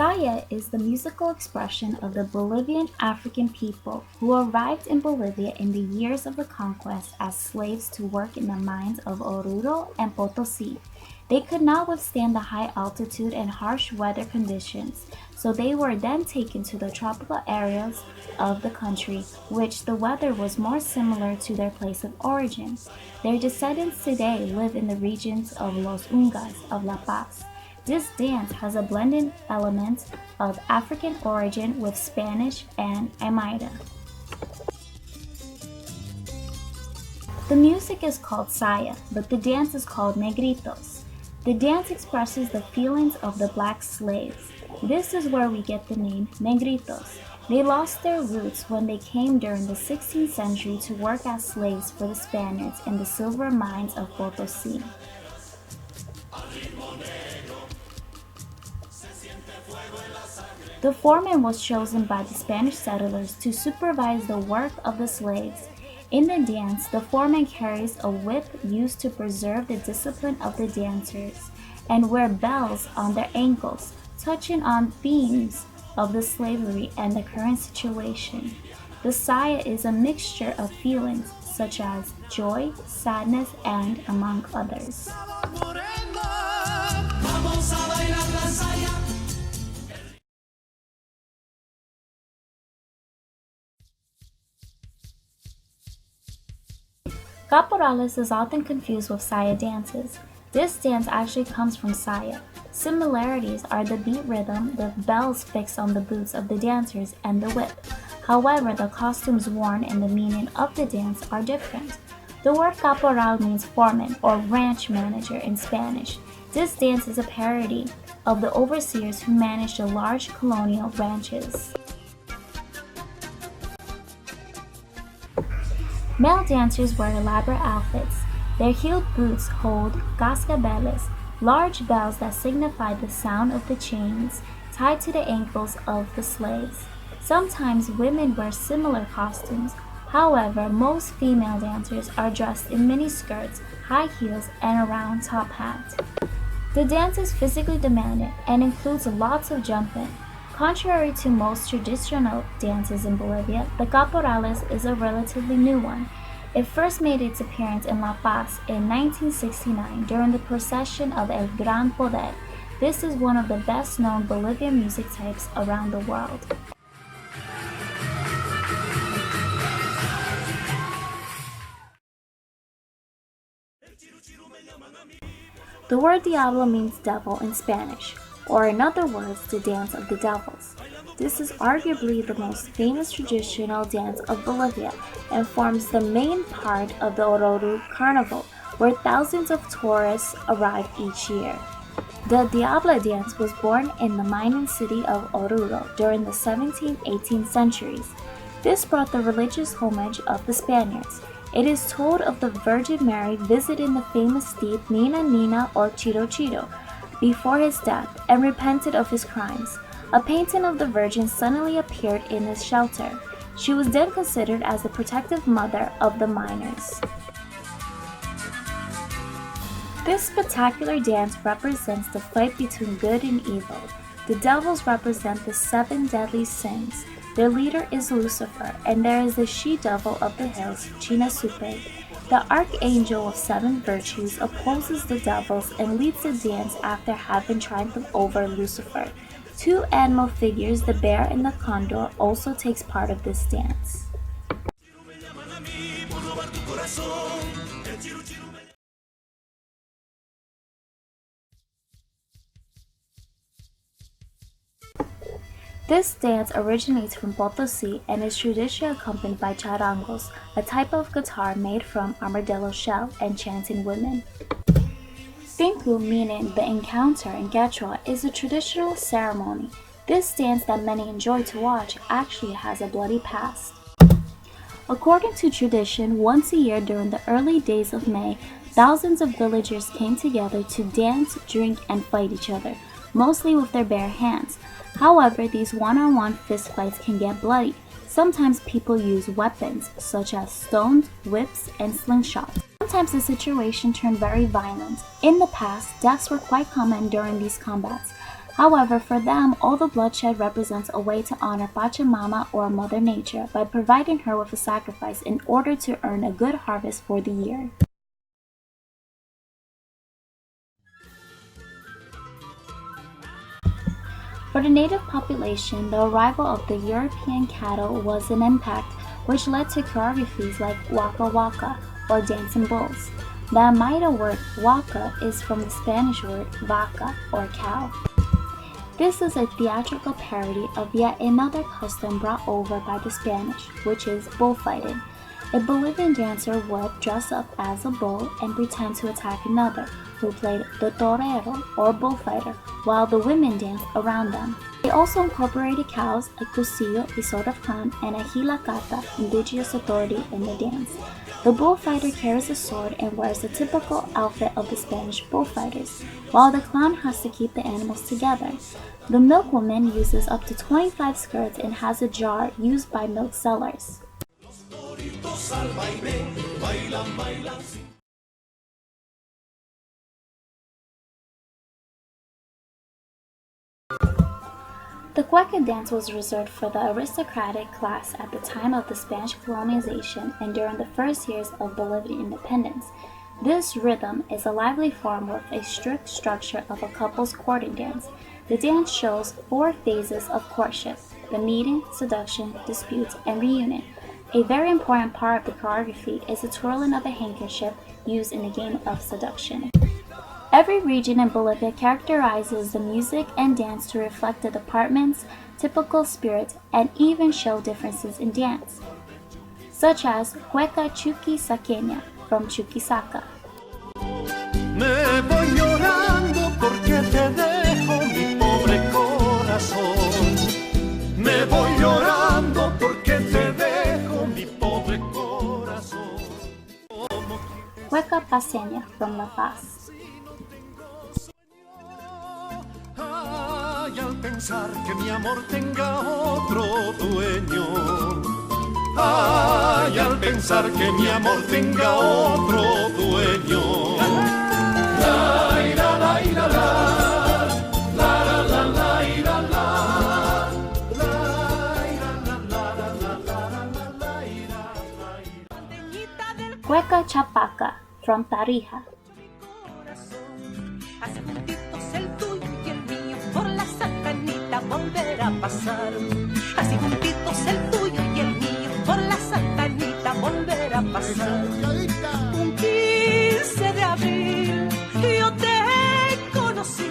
Saya is the musical expression of the Bolivian African people who arrived in Bolivia in the years of the conquest as slaves to work in the mines of Oruro and Potosi. They could not withstand the high altitude and harsh weather conditions, so they were then taken to the tropical areas of the country, which the weather was more similar to their place of origin. Their descendants today live in the regions of Los Ungas of La Paz. This dance has a blended element of African origin with Spanish and Aymara. The music is called saya, but the dance is called negritos. The dance expresses the feelings of the black slaves. This is where we get the name negritos. They lost their roots when they came during the 16th century to work as slaves for the Spaniards in the silver mines of Potosi. The foreman was chosen by the Spanish settlers to supervise the work of the slaves. In the dance, the foreman carries a whip used to preserve the discipline of the dancers and wear bells on their ankles, touching on themes of the slavery and the current situation. The saya is a mixture of feelings such as joy, sadness, and among others. Caporales is often confused with saya dances. This dance actually comes from saya. Similarities are the beat rhythm, the bells fixed on the boots of the dancers, and the whip. However, the costumes worn and the meaning of the dance are different. The word caporal means foreman or ranch manager in Spanish. This dance is a parody of the overseers who managed the large colonial ranches. Male dancers wear elaborate outfits. Their heeled boots hold cascabeles, large bells that signify the sound of the chains tied to the ankles of the slaves. Sometimes women wear similar costumes. However, most female dancers are dressed in miniskirts, high heels, and a round top hat. The dance is physically demanding and includes lots of jumping. Contrary to most traditional dances in Bolivia, the caporales is a relatively new one. It first made its appearance in La Paz in 1969 during the procession of El Gran Poder. This is one of the best-known Bolivian music types around the world. The word diablo means devil in Spanish, or in other words, the dance of the devils. This is arguably the most famous traditional dance of Bolivia and forms the main part of the Oruro Carnival, where thousands of tourists arrive each year. The Diabla dance was born in the mining city of Oruro during the 17th-18th centuries. This brought the religious homage of the Spaniards. It is told of the Virgin Mary visiting the famous steed Nina Nina or Chiro Chiro before his death and repented of his crimes. A painting of the Virgin suddenly appeared in his shelter. She was then considered as the protective mother of the miners. This spectacular dance represents the fight between good and evil. The devils represent the 7 deadly sins. Their leader is Lucifer, and there is the she-devil of the hills, Chinasupe. The archangel of 7 virtues opposes the devils and leads the dance after having triumphed over Lucifer. 2 animal figures, the bear and the condor, also takes part of this dance. This dance originates from Potosi and is traditionally accompanied by charangos, a type of guitar made from armadillo shell, and chanting women. Tinku, meaning the encounter in Quechua, is a traditional ceremony. This dance that many enjoy to watch actually has a bloody past. According to tradition, once a year during the early days of May, thousands of villagers came together to dance, drink, and fight each other, mostly with their bare hands. However, these one-on-one fistfights can get bloody. Sometimes people use weapons, such as stones, whips, and slingshots. Sometimes the situation turned very violent. In the past, deaths were quite common during these combats. However, for them, all the bloodshed represents a way to honor Pachamama or Mother Nature by providing her with a sacrifice in order to earn a good harvest for the year. For the native population, the arrival of the European cattle was an impact which led to choreographies like Waka Waka or dancing bulls. The Aymara word waka is from the Spanish word vaca or cow. This is a theatrical parody of yet another custom brought over by the Spanish, which is bullfighting. A Bolivian dancer would dress up as a bull and pretend to attack another, who played the torero or bullfighter, while the women danced around them. They also incorporated cows, a cusillo, a sort of clown, and a hilacata, indigenous authority, in the dance. The bullfighter carries a sword and wears the typical outfit of the Spanish bullfighters, while the clown has to keep the animals together. The milkwoman uses up to 25 skirts and has a jar used by milk sellers. The cueca dance was reserved for the aristocratic class at the time of the Spanish colonization and during the first years of Bolivian independence. This rhythm is a lively form with a strict structure of a couple's courting dance. The dance shows 4 phases of courtship: the meeting, seduction, disputes, and reunion. A very important part of the choreography is the twirling of a handkerchief used in the game of seduction. Every region in Bolivia characterizes the music and dance to reflect the department's typical spirit and even show differences in dance, such as Cueca Chuquisaqueña from Chuquisaca. Me voy llorando porque te dejo, mi pobre corazón. Me voy llorando porque te dejo, mi pobre corazón. Cueca Paceña from La Paz. Ay, al pensar que mi amor tenga otro dueño. Ay, al pensar que mi amor tenga otro dueño. La ira, la ira, la la la la ira, la Cueca Chapaca from Tarija. Así juntitos el tuyo y el mío por la santanita volverá a pasar. Así juntitos el tuyo y el mío por la santanita volverá a pasar. Un 15 de abril yo te conocí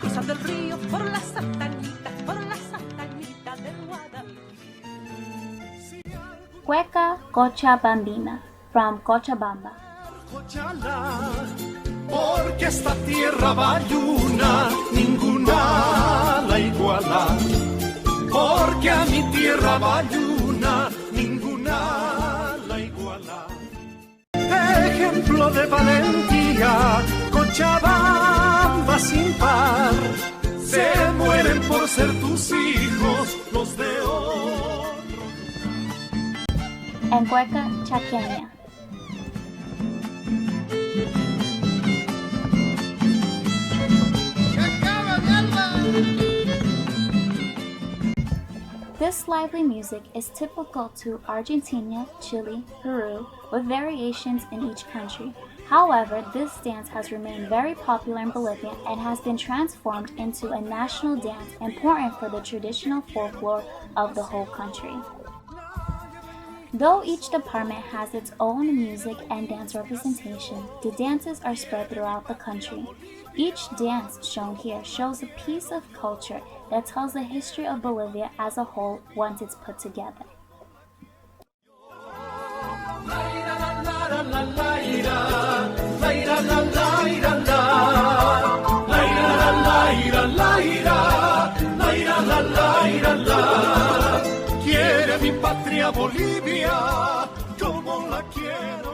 cruzando el río por la santanita del Guadalquivir. Cueca Cochabambina from Cochabamba. Porque esta tierra bayuna ninguna la iguala. Porque a mi tierra bayuna ninguna la iguala. Ejemplo de valentía, Cochabamba sin par. Se mueren por ser tus hijos los de otro. And Cueca Chaqueña. This lively music is typical to Argentina, Chile, Peru, with variations in each country. However, this dance has remained very popular in Bolivia and has been transformed into a national dance important for the traditional folklore of the whole country. Though each department has its own music and dance representation, the dances are spread throughout the country. Each dance shown here shows a piece of culture that tells the history of Bolivia as a whole once it's put together. Quiere mi patria Bolivia como la quiero.